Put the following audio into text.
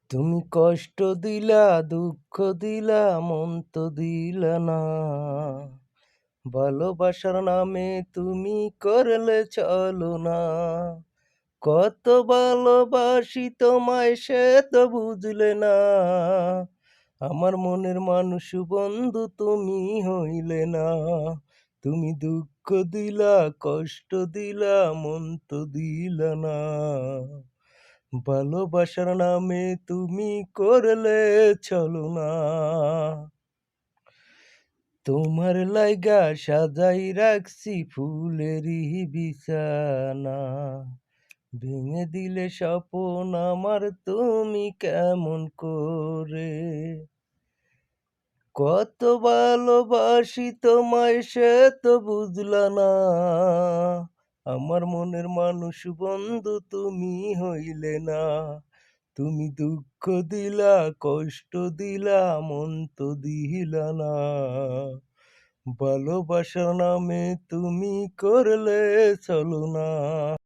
তুমি কষ্ট দিলা, দুঃখ দিলা, মন তো দিলা না। ভালোবাসার নামে তুমি করলে ছলনা। কত ভালোবাসি তোমায় সে তো বুঝলে না। আমার মনের মানুষ বন্ধু তুমি হইলে না। তুমি দুঃখ দিলা, কষ্ট দিলা, মন তো দিলা না। ভালোবাসার নামে তুমি করলে ছলনা। তোমার লাইগা সাজাই রাখছি ফুলেরই বিছানা। ভেঙে দিলে স্বপন আমার তুমি কেমন করে। কত ভালোবাসি তোমায় সে তো বুঝলা না। আমার মনের মানুষ বন্ধু তুমি হইলে না। তুমি দুঃখ দিলা, কষ্ট দিলা, মন তো দিলা না। ভালোবাসার নামে তুমি করলে ছলনা।